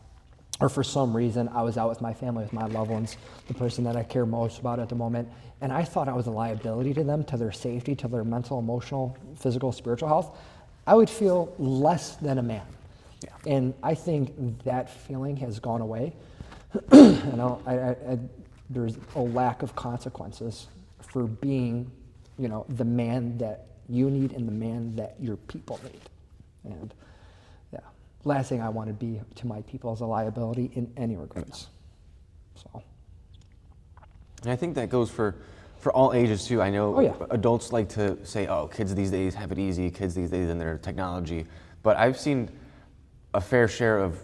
or for some reason I was out with my family, with my loved ones, the person that I care most about at the moment, and I thought I was a liability to them, to their safety, to their mental, emotional, physical, spiritual health, I would feel less than a man. Yeah. And I think that feeling has gone away. There's a lack of consequences for being, the man that you need and the man that your people need. And yeah, last thing I want to be to my people is a liability in any regards. So. And I think that goes for all ages too. I know adults like to say, oh, kids these days have it easy, kids these days in their technology. But I've seen a fair share of,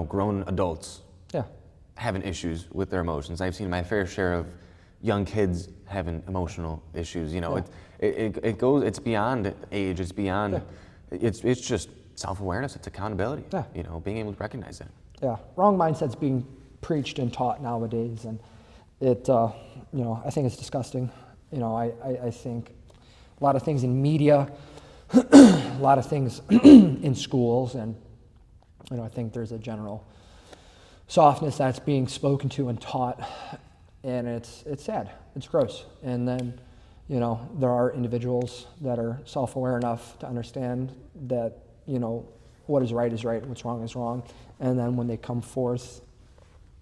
grown adults having issues with their emotions. I've seen my fair share of young kids having emotional issues. It goes, it's beyond age, it's beyond, it's just self-awareness, it's accountability, being able to recognize that. Yeah, wrong mindset's being preached and taught nowadays, and it, I think it's disgusting. I think a lot of things in media, a lot of things in schools, and I think there's a general softness that's being spoken to and taught, and it's sad, it's gross. And then, there are individuals that are self-aware enough to understand that, what is right, and what's wrong is wrong. And then when they come forth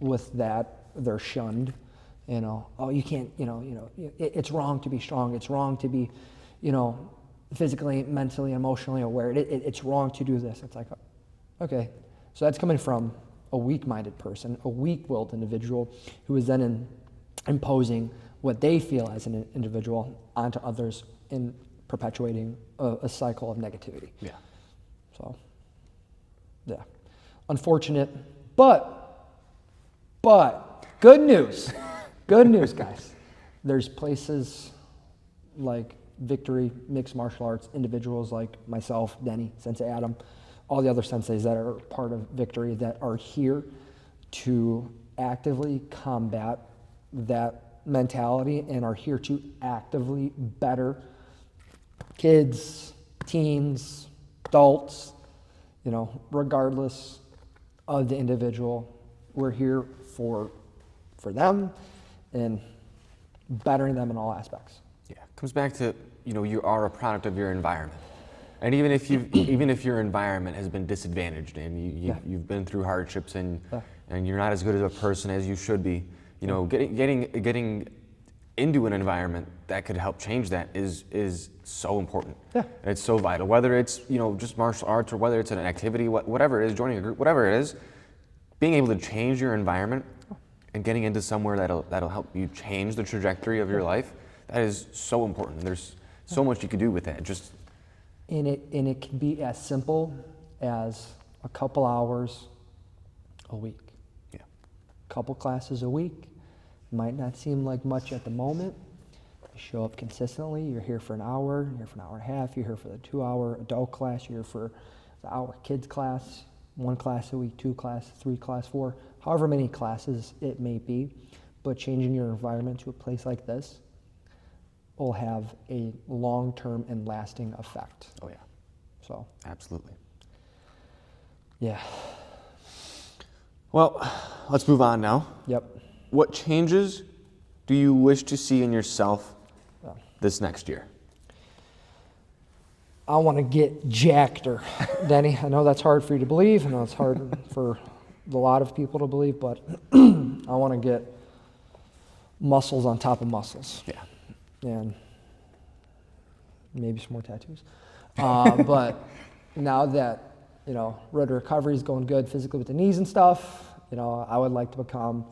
with that, they're shunned. Oh, you can't, it's wrong to be strong. It's wrong to be, physically, mentally, emotionally aware. It's wrong to do this. It's like, okay, so that's coming from a weak-minded person, a weak-willed individual who is then imposing what they feel as an individual onto others and perpetuating a cycle of negativity. Yeah. So, yeah, unfortunate, but good news. Good news, guys. There's places like Victory Mixed Martial Arts, individuals like myself, Denny, Sensei Adam, all the other senseis that are part of Victory that are here to actively combat that mentality and are here to actively better kids, teens, adults, regardless of the individual. We're here for them, and bettering them in all aspects. Yeah, it comes back to, you are a product of your environment. And even if even if your environment has been disadvantaged and you've been through hardships and you're not as good as a person as you should be, getting into an environment that could help change that is so important. Yeah. And it's so vital. Whether it's, just martial arts or whether it's an activity, whatever it is, joining a group, whatever it is, being able to change your environment and getting into somewhere that'll help you change the trajectory of your life, that is so important. There's so much you could do with that. And it can be as simple as a couple hours a week. Yeah. Couple classes a week. Might not seem like much at the moment. You show up consistently. You're here for an hour. You're here for an hour and a half. You're here for the 2-hour adult class. You're here for the hour kids class. 1 class a week, 2 class, 3 class, 4, however many classes it may be. But changing your environment to a place like this will have a long-term and lasting effect. Oh yeah. So. Absolutely. Yeah. Well, let's move on now. Yep. What changes do you wish to see in yourself this next year? I want to get jackeder, Denny. I know that's hard for you to believe. I know it's hard for a lot of people to believe, but I want to get muscles on top of muscles. Yeah. And maybe some more tattoos. But now that, road to recovery is going good physically with the knees and stuff, I would like to become,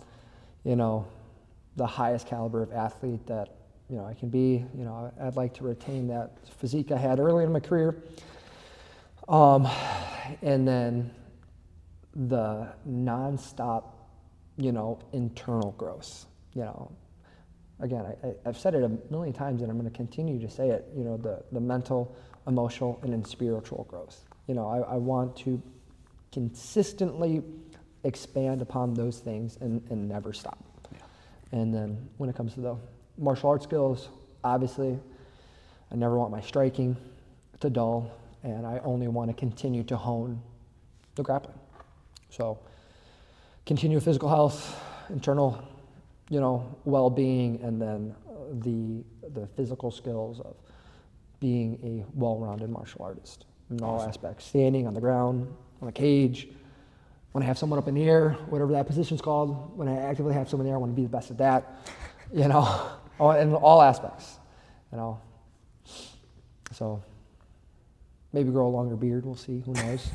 the highest caliber of athlete that, I can be. I'd like to retain that physique I had early in my career. And then the nonstop, internal growth, Again, I've said it a million times, and I'm going to continue to say it. The mental, emotional, and then spiritual growth. I want to consistently expand upon those things and never stop. Yeah. And then when it comes to the martial arts skills, obviously, I never want my striking to dull, and I only want to continue to hone the grappling. So, continue physical health, internal well-being, and then the physical skills of being a well-rounded martial artist in all aspects. Standing on the ground, on a cage, when I have someone up in the air, whatever that position's called, when I actively have someone there, I want to be the best at that, in all aspects, So maybe grow a longer beard, we'll see, who knows.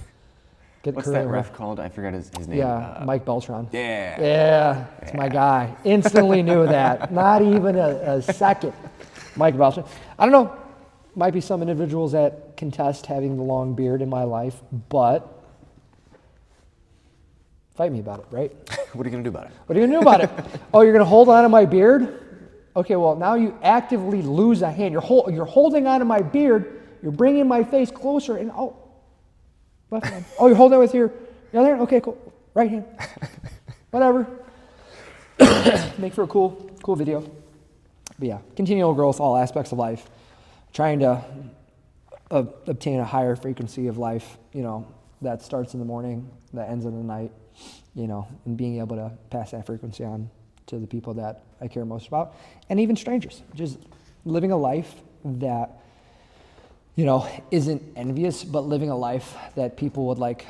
What's that ref called? I forgot his name. Yeah, Mike Beltran. Yeah. Yeah, it's my guy. Instantly knew that. Not even a second. Mike Beltran. I don't know. Might be some individuals that contest having the long beard in my life, but fight me about it, right? What are you going to do about it? What are you going to do about it? Oh, you're going to hold on to my beard? Okay, well, now you actively lose a hand. You're holding on to my beard. You're bringing my face closer, and left hand. Oh, you're holding it with your other hand? Okay, cool. Right hand. Whatever. Make for a cool video. But yeah, continual growth, all aspects of life. Trying to obtain a higher frequency of life, that starts in the morning, that ends in the night, and being able to pass that frequency on to the people that I care most about, and even strangers. Just living a life that isn't envious, but living a life that people would like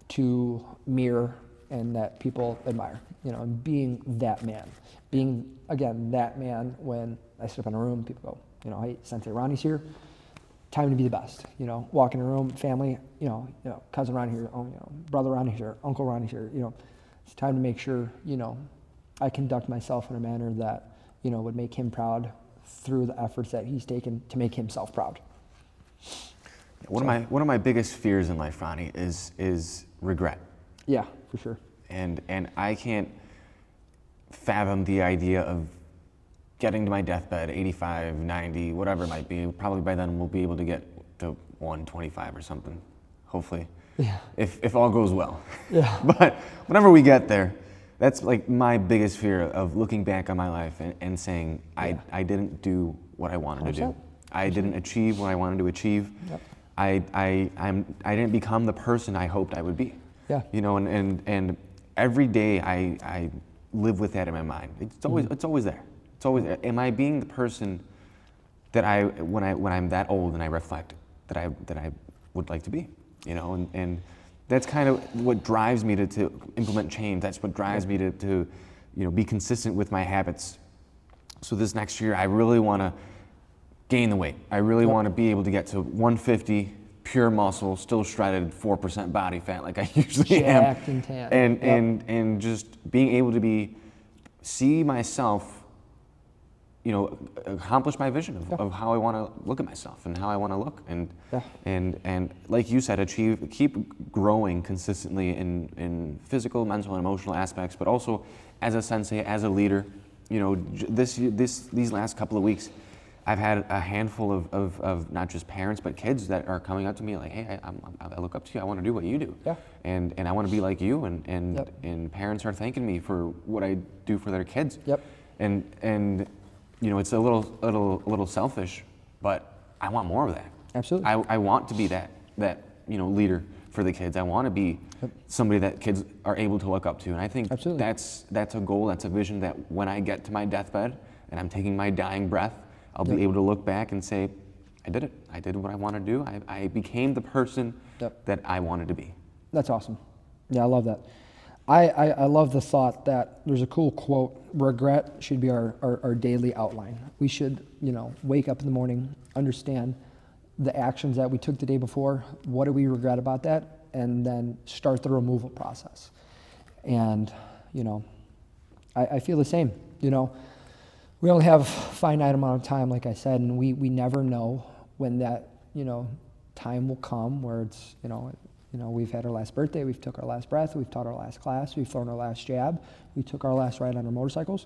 to mirror and that people admire, and being that man. Being, again, that man when I step in a room, people go, hey, Sensei Ronnie's here, time to be the best. Walk in a room, family, cousin Ronnie here, brother Ronnie's here, uncle Ronnie's here, it's time to make sure, I conduct myself in a manner that, would make him proud through the efforts that he's taken to make himself proud. One of my biggest fears in life, Ronnie, is regret. Yeah, for sure. And I can't fathom the idea of getting to my deathbed, 85, 90, whatever it might be. Probably by then we'll be able to get to 125 or something, hopefully. Yeah. If all goes well. Yeah. But whenever we get there, that's like my biggest fear of looking back on my life and saying, Yeah. I didn't do what I wanted to do. 100%. I didn't achieve what I wanted to achieve. Yep. I didn't become the person I hoped I would be. Yeah. And every day I live with that in my mind. It's always there. It's always, am I being the person that when I'm that old and I reflect, that I would like to be, you know, and that's kind of what drives me to implement change. That's what drives me to you know, be consistent with my habits. So this next year, I really want to gain the weight. I really want to be able to get to 150, pure muscle, still shredded, 4% body fat like I usually am. Jacked and tan. And just being able to see myself, you know, accomplish my vision of how I want to look at myself and how I want to look, and like you said, keep growing consistently in physical, mental, and emotional aspects, but also as a sensei, as a leader. You know, these last couple of weeks, I've had a handful of not just parents but kids that are coming up to me like, hey, I look up to you. I want to do what you do, and I want to be like you. And parents are thanking me for what I do for their kids. And you know, it's a little selfish, but I want more of that. Absolutely. I want to be that you know, leader for the kids. I want to be somebody that kids are able to look up to, and I think that's a goal, that's a vision that when I get to my deathbed and I'm taking my dying breath, I'll be able to look back and say, I did it. I did what I want to do. I became the person that I wanted to be. That's awesome. Yeah, I love that. I love the thought that there's a cool quote, regret should be our daily outline. We should, you know, wake up in the morning, understand the actions that we took the day before, what do we regret about that, and then start the removal process. And, you know, I feel the same. You know, we only have a finite amount of time, like I said, and we never know when that, you know, time will come where it's, you know, we've had our last birthday, we've took our last breath, we've taught our last class, we've thrown our last jab, we took our last ride on our motorcycles,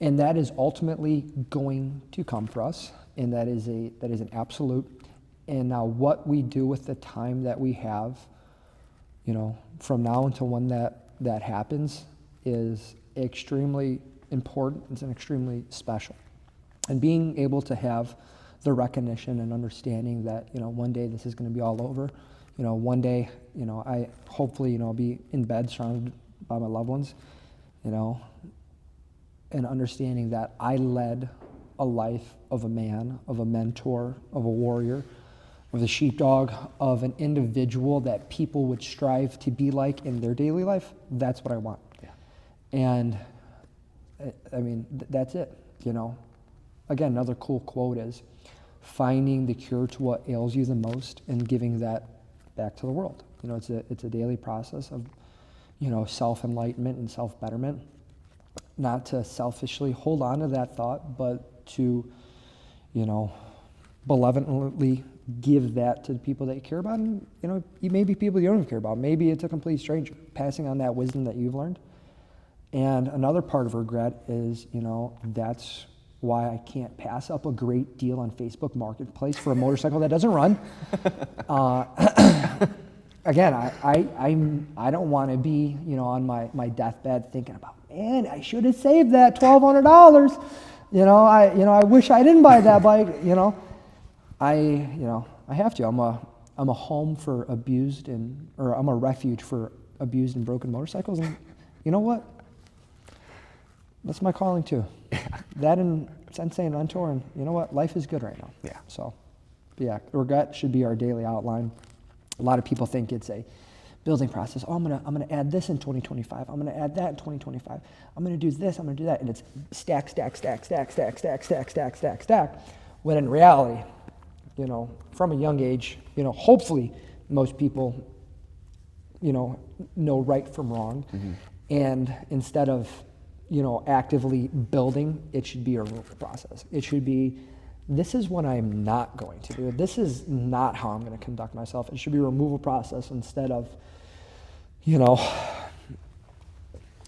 and that is ultimately going to come for us, and that is an absolute. And now what we do with the time that we have, you know, from now until when that happens is extremely important. It's an extremely special. And being able to have the recognition and understanding that, you know, one day this is going to be all over. You know, one day, you know, I hopefully, you know, be in bed surrounded by my loved ones, you know, and understanding that I led a life of a man, of a mentor, of a warrior, of the sheepdog, of an individual that people would strive to be like in their daily life. That's what I want. And I mean, that's it, you know. Again, another cool quote is finding the cure to what ails you the most and giving that back to the world. You know, it's a daily process of, you know, self-enlightenment and self-betterment. Not to selfishly hold on to that thought, but to, you know, benevolently give that to the people that you care about. And, you know, maybe people you don't even care about. Maybe it's a complete stranger passing on that wisdom that you've learned. And another part of regret is, you know, that's why I can't pass up a great deal on Facebook Marketplace for a motorcycle that doesn't run. Again, I don't want to be, you know, on my deathbed thinking about, man, I should have saved that $1,200. You know, I wish I didn't buy that bike. You know, I have to. I'm a home for abused or I'm a refuge for abused and broken motorcycles. And you know what? That's my calling too. That and sensei and mentor, and you know what? Life is good right now. Yeah. So, yeah, regret should be our daily outline. A lot of people think it's a building process. Oh, I'm gonna add this in 2025. I'm gonna add that in 2025. I'm gonna do this. I'm gonna do that, and it's stack. When in reality, you know, from a young age, you know, hopefully most people, you know right from wrong, and instead of, you know, actively building, it should be a removal process. It should be, this is what I'm not going to do. This is not how I'm going to conduct myself. It should be a removal process instead of, you know,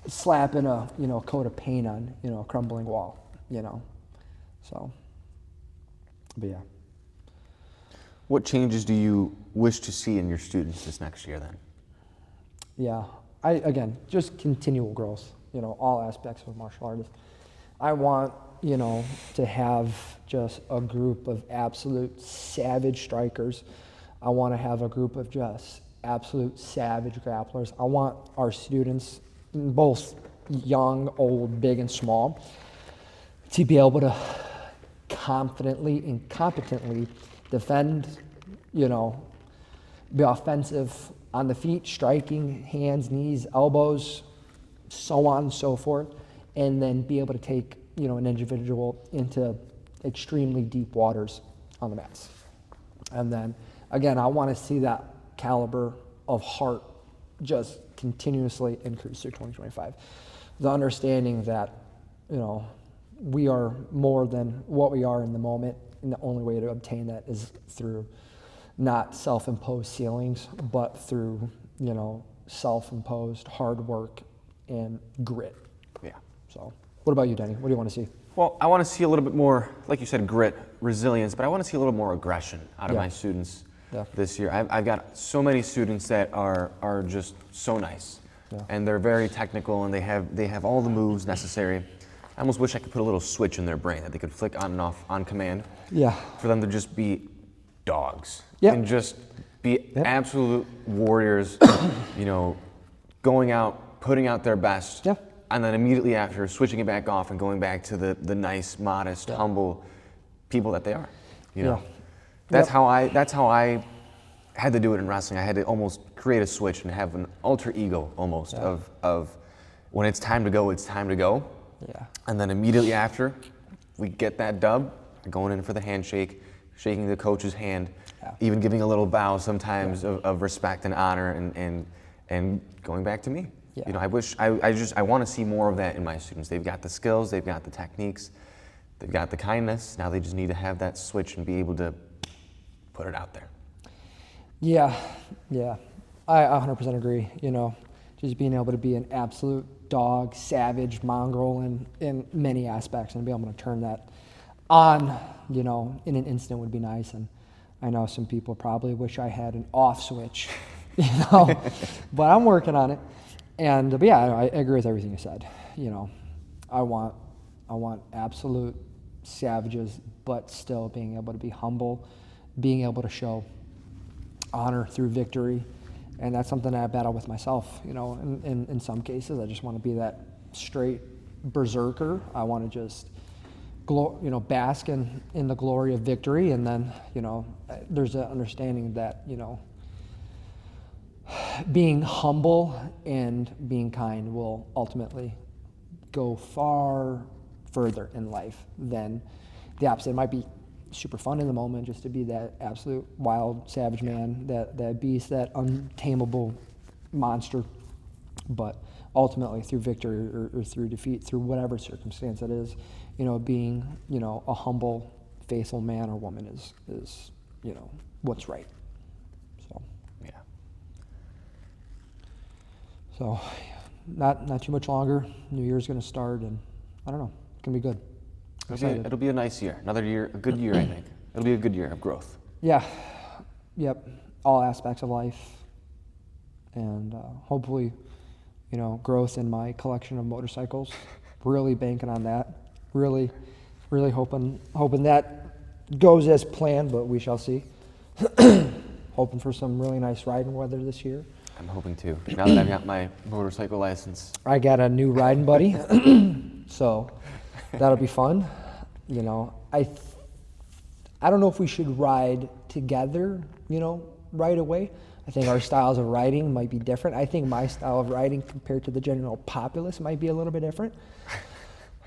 slapping a, you know, coat of paint on, you know, a crumbling wall, you know. So, but yeah. What changes do you wish to see in your students this next year then? Yeah, again, just continual growth. You know, all aspects of martial artists. I want, you know, to have just a group of absolute savage strikers. I want to have a group of just absolute savage grapplers. I want our students, both young, old, big, and small, to be able to confidently and competently defend, you know, be offensive on the feet, striking, hands, knees, elbows, so on and so forth, and then be able to take, you know, an individual into extremely deep waters on the mats. And then, again, I want to see that caliber of heart just continuously increase through 2025. The understanding that, you know, we are more than what we are in the moment, and the only way to obtain that is through not self-imposed ceilings, but through, you know, self-imposed hard work and grit. Yeah. So, what about you, Denny? What do you want to see? Well, I want to see a little bit more, like you said, grit, resilience, but I want to see a little more aggression out of Yeah. my students Yeah. this year. I've got so many students that are just so nice, Yeah. and they're very technical, and they have all the moves necessary. I almost wish I could put a little switch in their brain that they could flick on and off on command Yeah. for them to just be dogs Yep. and just be Yep. absolute warriors, you know, going out, putting out their best, Yeah. and then immediately after switching it back off and going back to the nice, modest, humble people that they are. You know, Yeah. that's how I had to do it in wrestling. I had to almost create a switch and have an alter ego almost of when it's time to go, it's time to go. Yeah. And then immediately after we get that dub, going in for the handshake, shaking the coach's hand, Yeah. even giving a little bow sometimes of respect and honor, and going back to me. Yeah. You know, I want to see more of that in my students. They've got the skills, they've got the techniques, they've got the kindness. Now they just need to have that switch and be able to put it out there. Yeah, yeah, I 100% agree. You know, just being able to be an absolute dog, savage, mongrel in many aspects, and be able to turn that on, you know, in an instant would be nice. And I know some people probably wish I had an off switch, you know, but I'm working on it. And but yeah, I agree with everything you said. You know, I want absolute savages, but still being able to be humble, being able to show honor through victory. And that's something I battle with myself, you know, in some cases. I just want to be that straight berserker. I want to just, bask in the glory of victory. And then, you know, there's an understanding that, you know, being humble and being kind will ultimately go far further in life than the opposite. It might be super fun in the moment just to be that absolute wild savage man, that beast, that untamable monster, but ultimately through victory or through defeat, through whatever circumstance it is, you know, being, you know, a humble, faithful man or woman is you know, what's right. Yeah. So not too much longer. New Year's going to start, and I don't know, it's going to be good. It'll be a nice year. Another year, a good year, I think. It'll be a good year of growth. Yeah, yep, all aspects of life, and hopefully, you know, growth in my collection of motorcycles. Really banking on that. Really hoping that goes as planned, but we shall see. Hoping for some really nice riding weather this year. I'm hoping to. Now that I've got my motorcycle license. I got a new riding buddy, so that'll be fun. You know, I don't know if we should ride together, you know, right away. I think our styles of riding might be different. I think my style of riding compared to the general populace might be a little bit different.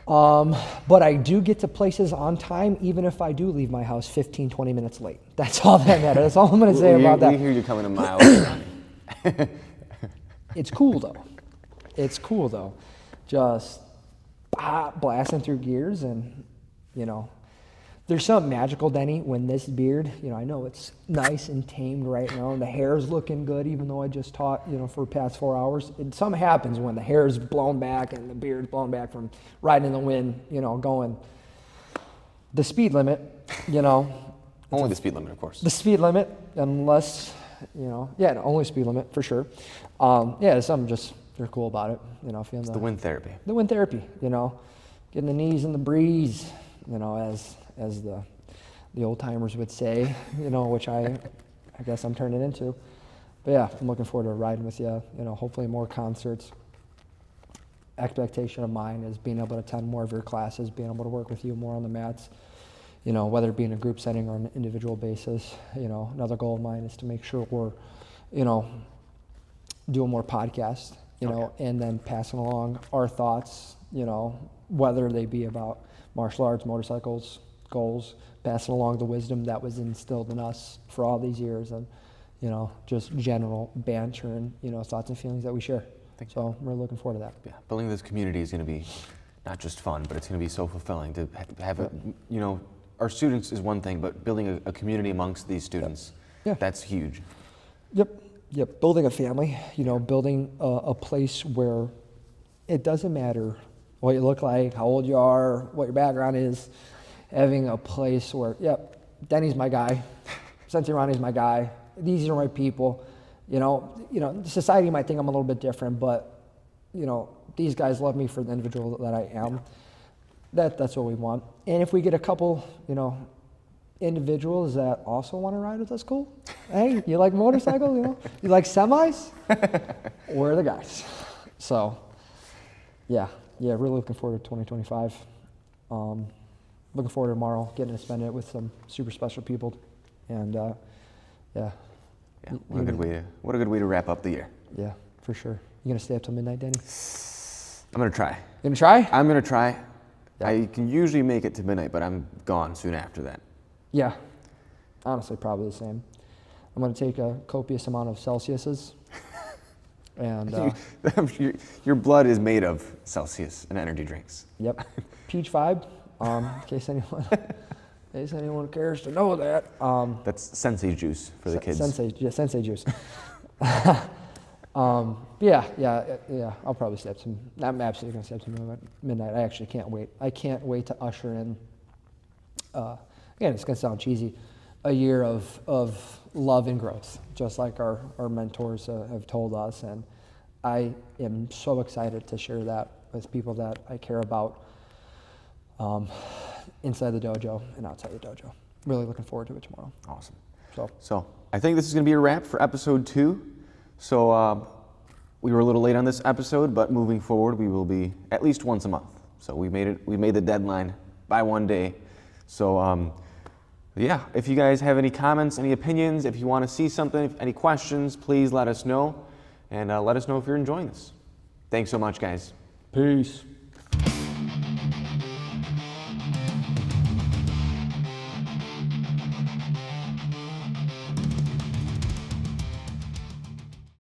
But I do get to places on time, even if I do leave my house 15, 20 minutes late. That's all that matters. That's all I'm going to say about that. We hear you coming a mile running. It's cool though. Just blasting through gears, and you know, there's something magical, Denny, when this beard, you know, I know it's nice and tamed right now, and the hair's looking good, even though I just taught, you know, for the past 4 hours. Something happens when the hair's blown back and the beard's blown back from riding in the wind, you know, going the speed limit, you know. Only the speed limit, of course. The speed limit, unless, you know, yeah, the only speed limit for sure. Yeah, there's something just, they're cool about it, you know, feeling The wind therapy. the wind therapy, you know, getting the knees in the breeze, you know, as the old timers would say, you know, which I guess I'm turning into. But yeah, I'm looking forward to riding with you, you know, hopefully more concerts expectation of mine is being able to attend more of your classes, being able to work with you more on the mats, you know, whether it be in a group setting or an individual basis. You know, another goal of mine is to make sure we're, you know, doing more podcasts, you know, and then passing along our thoughts, you know, whether they be about martial arts, motorcycles, goals, passing along the wisdom that was instilled in us for all these years, and, you know, just general banter and, you know, thoughts and feelings that we share. So I'm really looking forward to that. Yeah, building this community is going to be not just fun, but it's going to be so fulfilling to have a, you know, our students is one thing, but building a community amongst these students, that's huge. Yep. Building a family, you know, building a place where it doesn't matter what you look like, how old you are, what your background is. Having a place where, Denny's my guy, Sensei Ronnie's my guy. These are my people. You know, society might think I'm a little bit different, but, you know, these guys love me for the individual that I am. That's what we want. And if we get a couple, you know, individuals that also want to ride with us, cool. Hey, you like motorcycles, you know? You like semis? We're the guys. So, really looking forward to 2025. Looking forward to tomorrow, getting to spend it with some super special people. And, what a good way to wrap up the year. Yeah, for sure. You gonna stay up till midnight, Danny? I'm gonna try. You gonna try? I'm gonna try. Yeah. I can usually make it to midnight, but I'm gone soon after that. Yeah, honestly, probably the same. I'm gonna take a copious amount of Celsiuses, and your blood is made of Celsius and energy drinks. Yep, Peach Vibe. In case anyone cares to know that. That's Sensei juice for the kids. Sensei juice. I'll probably stay up to. I'm absolutely gonna stay up to midnight. I actually can't wait. I can't wait to usher in. Again, it's gonna sound cheesy, a year of love and growth, just like our mentors have told us, and I am so excited to share that with people that I care about, inside the dojo and outside the dojo. Really looking forward to it tomorrow. Awesome. So I think this is going to be a wrap for episode 2. So we were a little late on this episode, but moving forward, we will be at least once a month. So we made the deadline by one day. So if you guys have any comments, any opinions, if you want to see something, any questions, please let us know, and let us know if you're enjoying this. Thanks so much, guys. Peace.